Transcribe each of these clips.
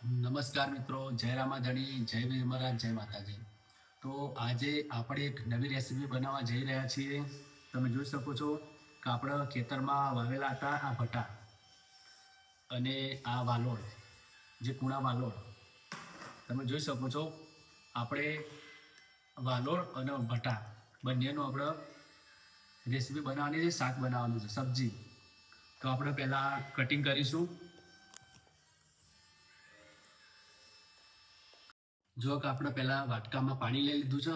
નમસ્કાર મિત્રો, જય રામાધણી, જય વીર મહારાજ, જય માતાજી. તો આજે આપણે એક નવી રેસીપી બનાવવા જઈ રહ્યા છીએ. તમે જોઈ શકો છો કે આપણા ખેતરમાં વાવેલા હતા આ ભટા અને આ વાલોળ, જે કુણા વાલોળ. તમે જોઈ શકો છો આપણે વાલોળ અને ભટા બંનેનું આપણે રેસીપી બનાવવાની છે, શાક બનાવવાનું છે, સબ્જી. તો આપણે પહેલાં કટિંગ કરીશું. જો કે આપણે પહેલાં વાટકામાં પાણી લઈ લીધું છે,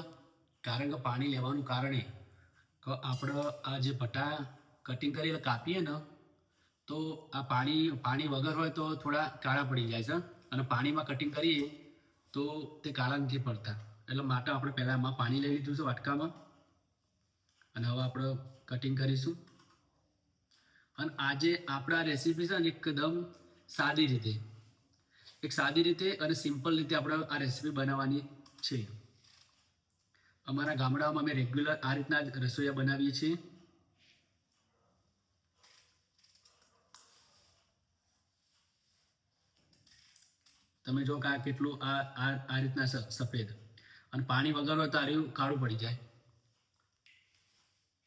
કારણ કે પાણી લેવાનું કારણે કે આપણે આ જે ભટા કટિંગ કરીને કાપીએ ને તો આ પાણી વગર હોય તો થોડા કાળા પડી જાય છે, અને પાણીમાં કટિંગ કરીએ તો તે કાળા નથી પડતા. એટલે માટે આપણે પહેલાં આમાં પાણી લઈ લીધું છે વાટકામાં, અને હવે આપણે કટિંગ કરીશું. અને આજે આપણા રેસીપી છે ને એકદમ સાદી રીતે, અને સિમ્પલ રીતે આપણે આ રેસીપી બનાવવાની છે. અમારા ગામડામાં અમે રેગ્યુલર આ રીતના જ રસોઈયા બનાવીએ છીએ. તમે જો કે આ કેટલું આ રીતના સફેદ, અને પાણી વગર હોય તો આ કાળું પડી જાય.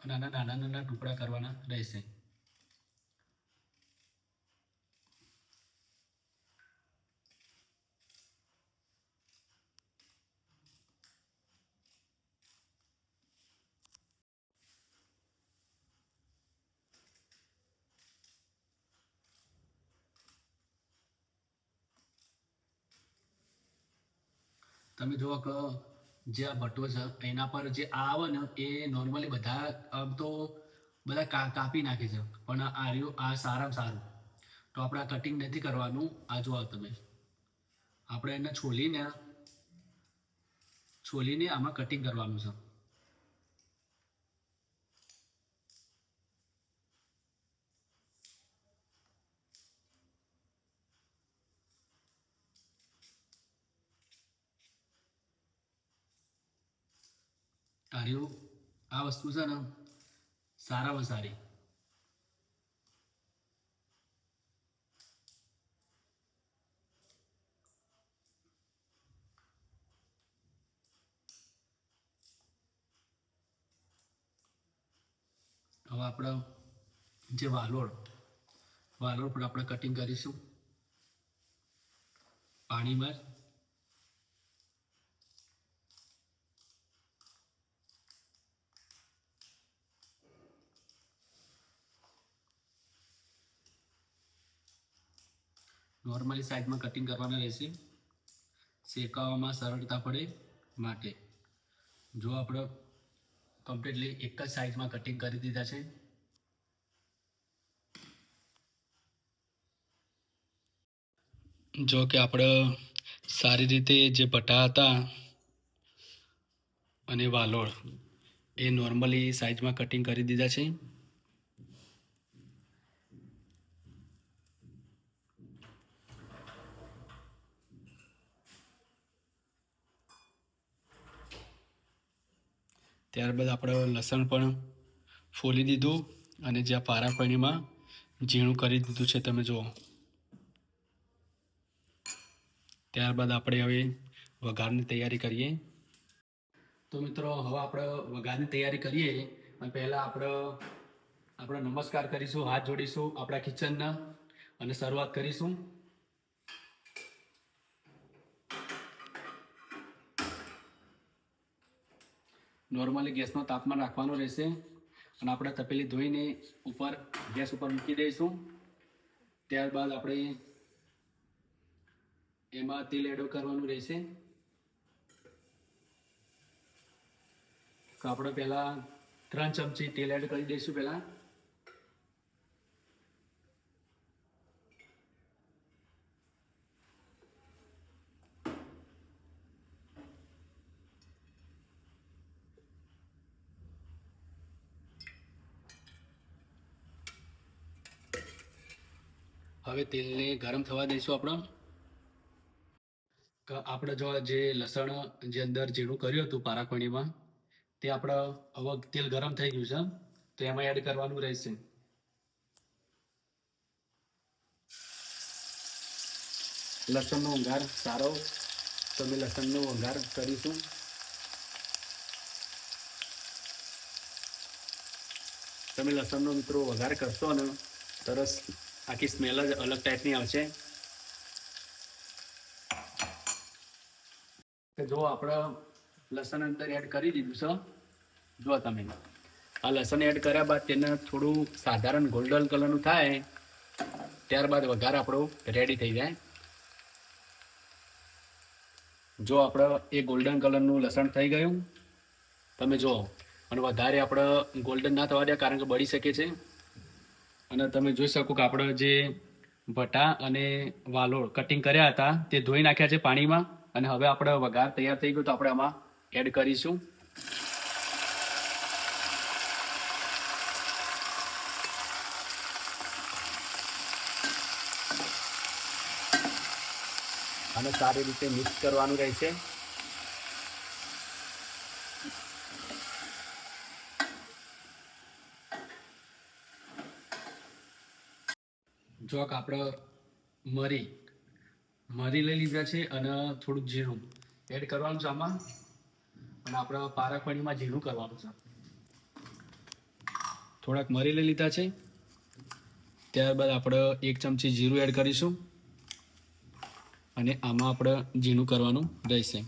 અને આના નાના નાના ટુકડા કરવાના રહેશે. તમે જુઓ કે જે આ ભટ્ટો છે એના પર જે આ આવે ને એ નોર્મલી બધા આમ તો બધા કાપી નાખે છે, પણ આ રહ્યું આ સારામાં સારું. તો આપણે આ કટિંગ નથી કરવાનું. આ જુઓ તમે, આપણે એને છોલીને આમાં કટિંગ કરવાનું છે. આ રહ્યું, આ વસ્તુ છે ને સારામાં સારી. હવે આપણે જે વાલોળ પર આપણે કટિંગ કરીશું પાણીમાં. નોર્મલી સાઈડમાં કટિંગ કરવાના રહેશે, શેકાવામાં સરળતા પડે માટે. જો આપણે કમ્પ્લીટલી એક જ સાઈઝમાં કટિંગ કરી દીધા છે. જો કે આપણે સારી રીતે જે ભટા હતા અને વાલોળ એ નોર્મલી સાઈઝમાં કટિંગ કરી દીધા છે. ત્યારબાદ આપણે લસણ પણ ફોલી દીધું, અને જ્યાં પારા પાણીમાં ઝીણું કરી દીધું છે, તમે જુઓ. ત્યારબાદ આપણે હવે વઘારની તૈયારી કરીએ. તો મિત્રો, હવે આપણે વઘારની તૈયારી કરીએ. અને પહેલાં આપણે નમસ્કાર કરીશું, હાથ જોડીશું આપણા કિચનના, અને શરૂઆત કરીશું. નોર્મલી ગેસનું તાપમાન રાખવાનું રહેશે, અને આપણે તપેલી ધોઈને ગેસ ઉપર મૂકી દઈશું. ત્યારબાદ આપણે એમાં તેલ એડ કરવાનું રહેશે. તો આપણે પહેલાં 3 ચમચી તેલ એડ કરી દઈશું પહેલાં. હવે તેલને ગરમ થવા દઈશું આપણે જો જે લસણ જે અંદર ઝીણું કર્યું હતું પારાખણીમાં, તે આપણે હવે તેલ ગરમ થઈ ગયું છે, તો એમાં એડ કરવાનું રહેશે. લસણનો વઘાર સારો, તો અમે લસણનો વઘાર કરીશું. તમે લસણનો મિત્રો વઘાર કરશો ને તરસ આખી સ્મેલ જ અલગ ટાઈપની આવશે. જો આપણે લસણ અંદર એડ કરી દીધું છે. જો તમે આ લસણ એડ કર્યા બાદ તેને થોડું સાધારણ ગોલ્ડન કલરનું થાય, ત્યારબાદ વઘાર આપણો રેડી થઈ જાય. જો આપણે એ ગોલ્ડન કલરનું લસણ થઈ ગયું તમે જો, અને વધારે આપણે ગોલ્ડન ના થવા દે કારણ કે બળી શકે છે. અને તમે જોઈ શકો કે આપણે જે ભટા અને વાલોળ કટિંગ કર્યા હતા તે ધોઈ નાખ્યા છે પાણીમાં, અને હવે આપણે વઘાર તૈયાર થઈ ગયો તો આપણે આમાં એડ કરીશું. અને સારી રીતે મિક્સ કરવાનું રહેશે. જો આપણે મરી લઈ લીધા છે અને થોડુંક જીરું એડ કરવાનું છે આમાં, અને આપણે પાલક પનીરમાં જીરું કરવાનું છે. થોડાક મરી લઈ લીધા છે, ત્યારબાદ આપણે 1 ચમચી જીરું એડ કરીશું, અને આમાં આપણે ઝીણું કરવાનું રહેશે.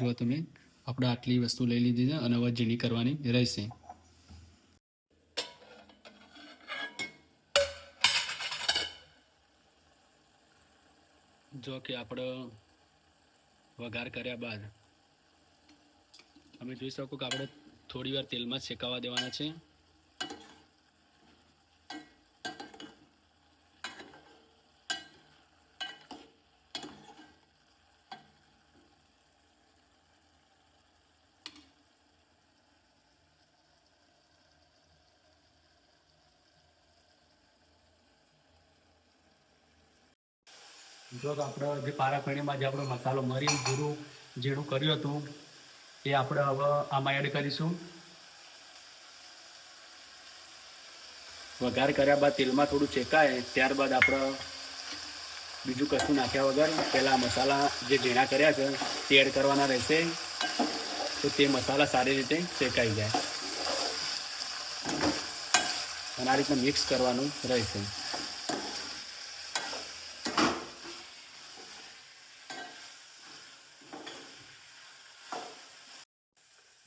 જો તમે આપણે આટલી વસ્તુ લઈ લીધી છે અને હવે ઝીણી કરવાની રહેશે. જો કે આપણે વઘાર કર્યા બાદ તમે જોઈ શકો કે આપણે થોડી વાર તેલમાં જ શેકાવા દેવાના છે. જો આપણે જે પારાફણીમાં જે આપણો મસાલો મરી જીરું ઝીણું કર્યું હતું એ આપણે હવે આમાં એડ કરીશું. વઘાર કર્યા બાદ તેલમાં થોડું શેકાય ત્યારબાદ આપણે બીજું કશું નાખ્યા વગર પહેલાં મસાલા જે ઝીણા કર્યા છે તે એડ કરવાના રહેશે, તો તે મસાલા સારી રીતે શેકાઈ જાય. અને આ રીતના મિક્સ કરવાનું રહેશે.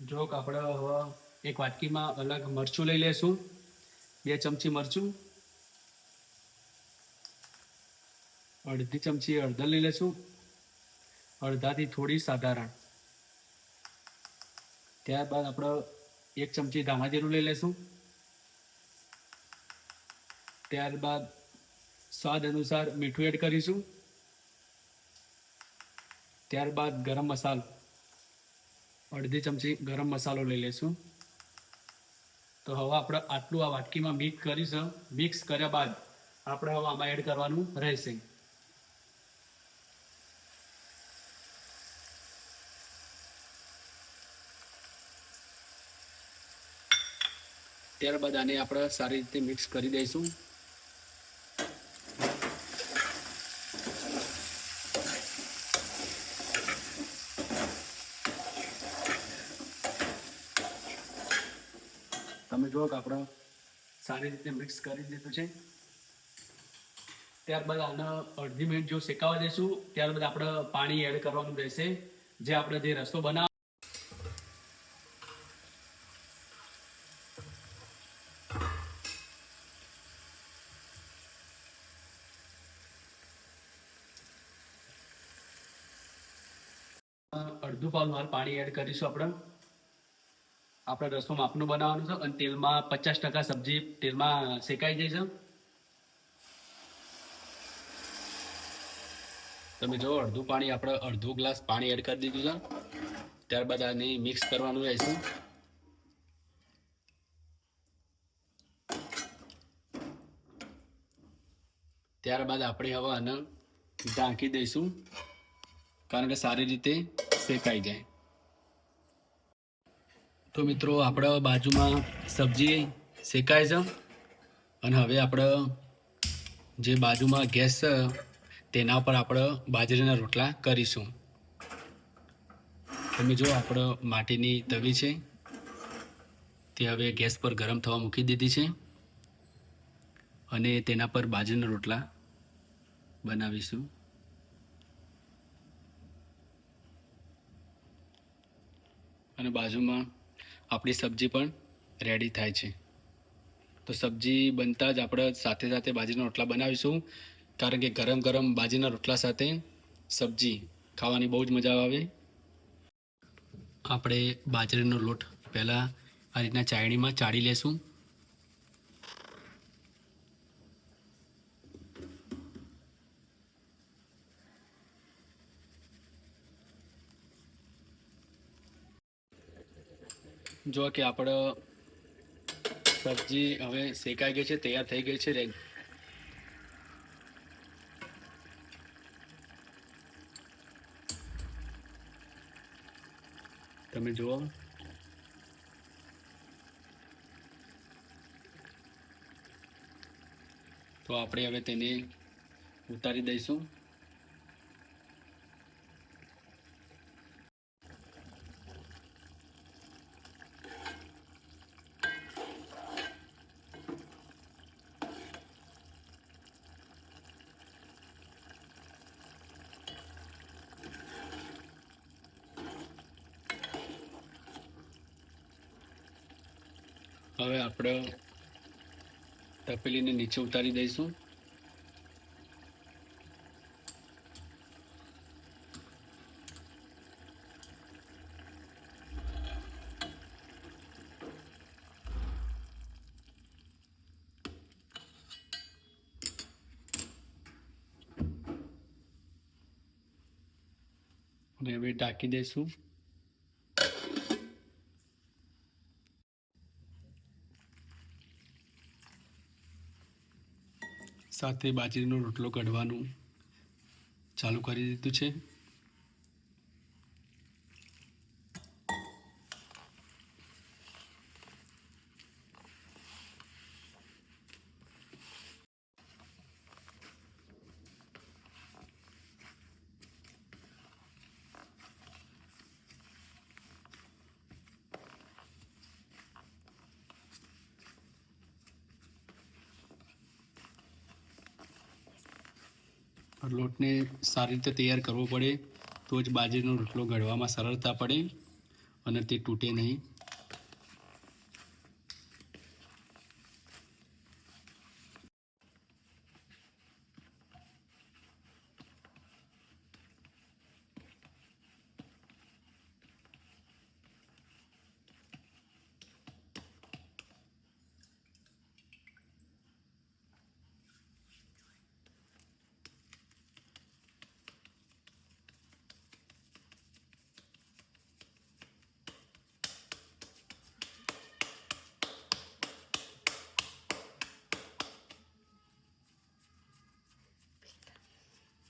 જો આપણે હવે એક વાટકીમાં અલગ મરચું લઈ લેશું, 2 ચમચી મરચું, અડધી ચમચી હળદર લઈ લેશું, અડધાથી થોડી સાધારણ. ત્યારબાદ આપણે 1 ચમચી ધાણા જીરું લઈ લેશું. ત્યારબાદ સ્વાદ અનુસાર મીઠું એડ કરીશું. ત્યારબાદ ગરમ મસાલો, અડધી ચમચી ગરમ મસાલો લઈ લેશું. તો હવે આપણે આટલું આ વાટકીમાં મિક્સ કરીશું. મિક્સ કર્યા બાદ આપણે હવે આમાં એડ કરવાનું રહેશે. ત્યારબાદ આને આપણે સારી રીતે મિક્સ કરી દઈશું. તમે જુઓ કે આપણે સારી રીતે મિક્સ કરી દીધું છે. ત્યારબાદ આને અડધી મિનિટ જો શેકાવા દઈશું. ત્યારબાદ આપણે પાણી એડ કરવાનું રહેશે, જે આપણે જે રસો બનાવ અડધું પાવનું પાણી એડ કરીશું. આપણે રસો માપનું બનાવવાનું છે, અને તેલમાં 50% સબ્જી તેલમાં શેકાઈ જાય છે. તમે જો અડધું પાણી આપણે અડધો ગ્લાસ પાણી એડ કરી દીધું છે. ત્યારબાદ આને મિક્સ કરવાનું રહેશે. ત્યારબાદ આપણે હવે આને ઢાંકી દઈશું, કારણ કે સારી રીતે શેકાઈ જાય. તો મિત્રો આપણે બાજુમાં સબ્જી શેકાય છે. અને હવે આપણે જે બાજુમાં ગેસ છે તેના પર આપણે બાજરીના રોટલા કરીશું. તમે જો આપણે માટીની તવી છે તે હવે ગેસ પર ગરમ થવા મૂકી દીધી છે અને તેના પર બાજરીના રોટલા બનાવીશું. અને બાજુમાં આપણી સબ્જી પણ રેડી થાય છે. તો સબ્જી બનતા જ આપણે સાથે સાથે બાજરીના રોટલા બનાવીશું, કારણ કે ગરમ ગરમ બાજરીના રોટલા સાથે સબ્જી ખાવાની બહુ જ મજા આવે. આપણે બાજરીનો લોટ પહેલાં આ રીતના ચાળણીમાં ચાળી લેશું. જો કે આપણે સબ્જી હવે શેકાઈ ગઈ છે, તૈયાર થઈ ગઈ છે. તમે જુઓ, તો આપણે હવે તેને ઉતારી દઈશું. હવે આપણે તપેલીને નીચે ઉતારી દઈશું. અને હવે ઢાંકી દઈશું. સાથે બાજરીનો રોટલો કાઢવાનું ચાલુ કરી દીધું છે. લોટને સારી રીતે તૈયાર કરવો પડે, તો જ બાજરીનો રોટલો ઘડવામાં સરળતા પડે અને તે તૂટે નહીં.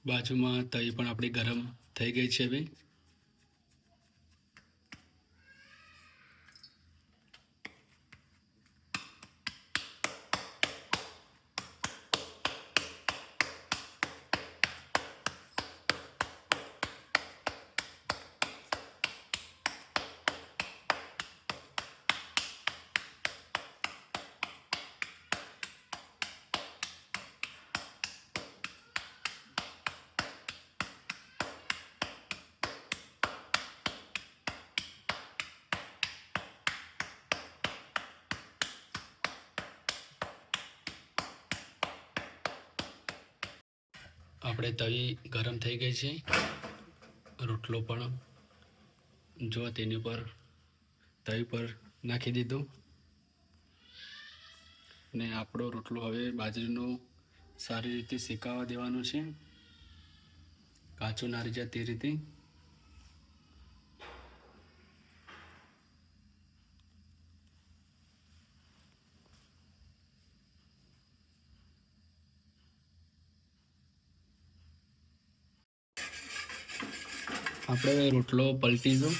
બાજુમાં તવી પણ આપણી ગરમ થઈ ગઈ છે. હવે આપણે તવી ગરમ થઈ ગઈ છે. રોટલો પણ જો તેની પર તવી પર નાખી દીધો ને આપણો રોટલો હવે બાજરીનો સારી રીતે શેકાવા દેવાનો છે, કાચો ના રહી જાય તે રીતે. આપણે રોટલો પલટીશું.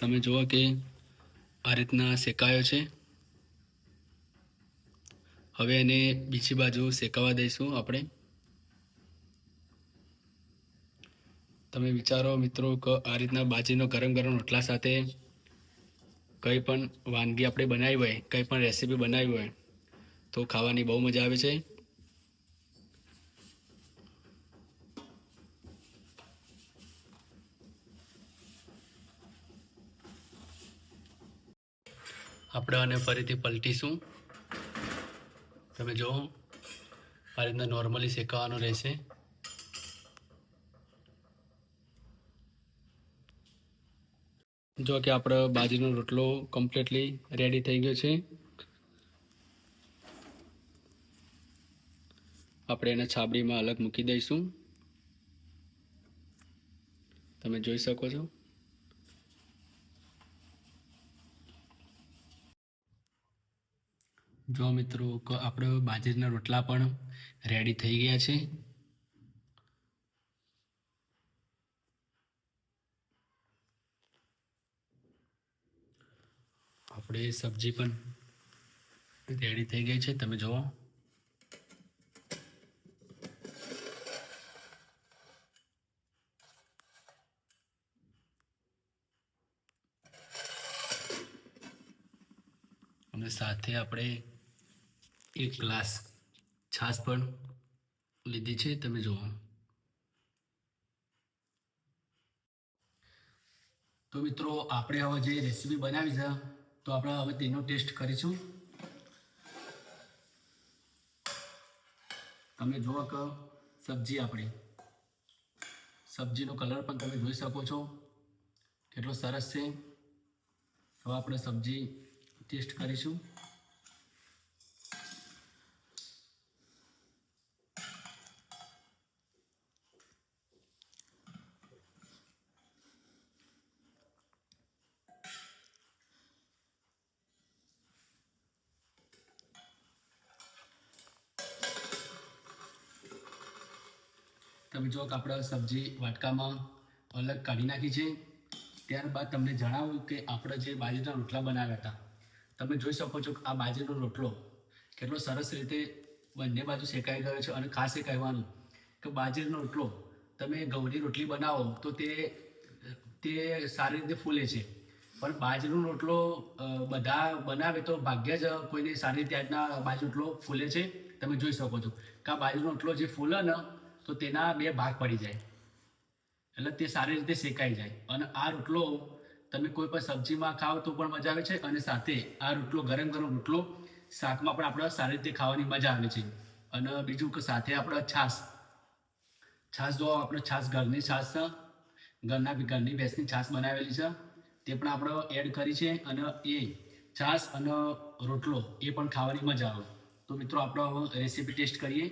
તમે જુઓ કે આ રીતના શેકાયો છે. હવે એને બીજી બાજુ શેકાવા દઈશું આપણે. તમે વિચારો મિત્રો કે આ રીતના બાજરીનો ગરમ ગરમ રોટલા સાથે કંઈ પણ વાનગી આપણે બનાવી હોય, કંઈ પણ રેસીપી બનાવી હોય તો ખાવાની બહુ મજા આવે છે. આપણે આને ફરીથી પલટીશું. તમે જુઓ આ રીતના નોર્મલી શેકાવાનું રહેશે. જો કે આપણો બાજરીનો રોટલો કમ્પ્લીટલી રેડી થઈ ગયો છે. આપણે એને છાબડીમાં અલગ મૂકી દઈશું. તમે જોઈ શકો છો. જો મિત્રો આપણે બાજરીના રોટલા પણ રેડી થઈ ગયા છે. આપણે સબ્જી પણ રેડી થઈ ગઈ છે. તમે જુઓ. અને સાથે આપણે એક ગ્લાસ છાશ પણ લીધી છે. તમે જુઓ. તો મિત્રો આપણે હવે જે રેસીપી બનાવી છે તો આપણે હવે તેનો ટેસ્ટ કરીશું. તમે જુઓ કે સબ્જીનો કલર પણ તમે જોઈ શકો છો કેટલો સરસ છે. હવે આપણે સબ્જી ટેસ્ટ કરીશું. તમે જો કે આપણે સબ્જી વાટકામાં અલગ કાઢી નાખી છે. ત્યારબાદ તમને જણાવું કે આપણે જે બાજરીના રોટલા બનાવ્યા હતા, તમે જોઈ શકો છો કે આ બાજરીનો રોટલો કેટલો સરસ રીતે બંને બાજુ શેકાઈ ગયો છે. અને ખાસ એ કહેવાનું કે બાજરીનો રોટલો તમે ઘઉંની રોટલી બનાવો તો તે સારી રીતે ફૂલે છે, પણ બાજરીનો રોટલો બધા બનાવે તો ભાગ્યે જ કોઈને સારી રીતે આજના બાજરી રોટલો ફૂલે છે. તમે જોઈ શકો છો કે આ બાજરીનો રોટલો જે ફૂલે ને તો તેના બે ભાગ પડી જાય, એટલે તે સારી રીતે શેકાઈ જાય. અને આ રોટલો તમે કોઈ પણ સબ્જીમાં ખાઓ તો પણ મજા આવે છે. અને સાથે આ રોટલો ગરમ ગરમ રોટલો શાકમાં પણ આપણે સારી રીતે ખાવાની મજા આવે છે. અને બીજું કે સાથે આપણે છાશ જો આપણે છાશ ઘરની છાશ ઘરની ભેંસની છાશ બનાવેલી છે તે પણ આપણે એડ કરી છે. અને એ છાશ અને રોટલો એ પણ ખાવાની મજા આવે. તો મિત્રો આપણે હવે રેસીપી ટેસ્ટ કરીએ.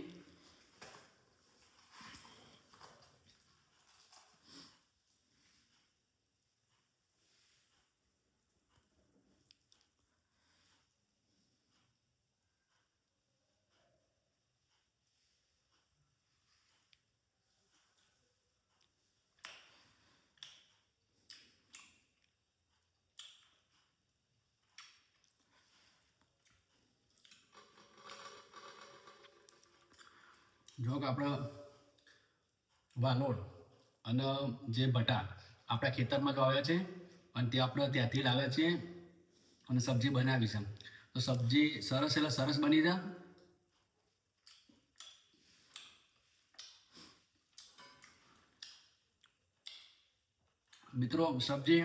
જો કે આપણે વાલોળ અને જે ભટા આપણા ખેતરમાં જ આવ્યા છે અને તે આપણે ત્યાંથી લાવ્યા છીએ અને સબ્જી બનાવી છે. તો સબ્જી સરસ એટલે સરસ બની જાય. મિત્રો સબ્જી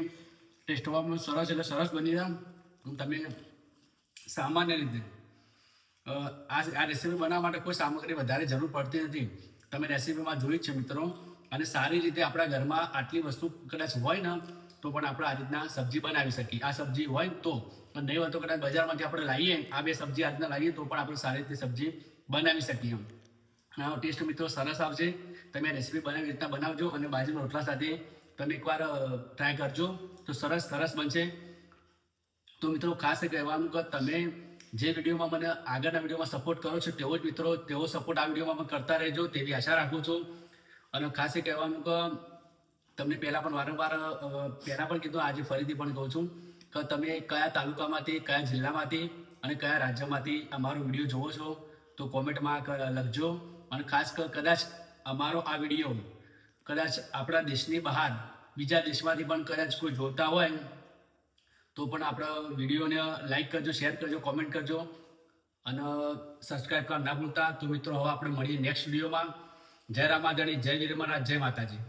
ટેસ્ટવામાં સરસ એટલે સરસ બની જાય. તમે સામાન્ય રીતે આ રેસીપી બનાવવા માટે કોઈ સામગ્રી વધારે જરૂર પડતી નથી. તમે રેસીપીમાં જોઈ જ છે મિત્રો. અને સારી રીતે આપણા ઘરમાં આટલી વસ્તુ કદાચ હોય ને તો પણ આપણે આ રીતના સબ્જી બનાવી શકીએ. આ સબ્જી હોય તો નહીં હોય તો કદાચ બજારમાંથી આપણે લાવીએ આ બે સબ્જી આ રીતના લાવીએ તો પણ આપણે સારી રીતે સબ્જી બનાવી શકીએ. આનો ટેસ્ટ મિત્રો સરસ આવશે. તમે આ રેસીપી બનાવી રીતના બનાવજો અને બાજરીના રોટલા સાથે તમે એકવાર ટ્રાય કરજો તો સરસ બનશે. તો મિત્રો ખાસ કહેવાનું કે તમે જે વિડીયોમાં મને આગળના વિડીયોમાં સપોર્ટ કરો છો તેવો સપોર્ટ આ વિડીયોમાં કરતા રહેજો તેવી આશા રાખું છું. અને ખાસ એ કહેવાનું કે તમને પહેલાં પણ વારંવાર પહેલાં પણ કીધું, આજે ફરીથી પણ કહું છું કે તમે કયા તાલુકામાંથી, કયા જિલ્લામાંથી અને કયા રાજ્યમાંથી અમારો વિડીયો જોવો છો તો કોમેન્ટમાં લખજો. અને ખાસ કદાચ અમારો આ વિડીયો કદાચ આપણા દેશની બહાર બીજા દેશમાંથી પણ કદાચ કોઈ જોતા હોય તો પણ આપણા વિડીયોને લાઈક કરજો, શેર કરજો, કોમેન્ટ કરજો અને સબસ્ક્રાઈબ કરવા ના ભૂલતા. તો મિત્રો હવે આપણે મળીએ નેક્સ્ટ વિડીયોમાં. જય રામાધણી, જય વીર મહારાજ, જય માતાજી.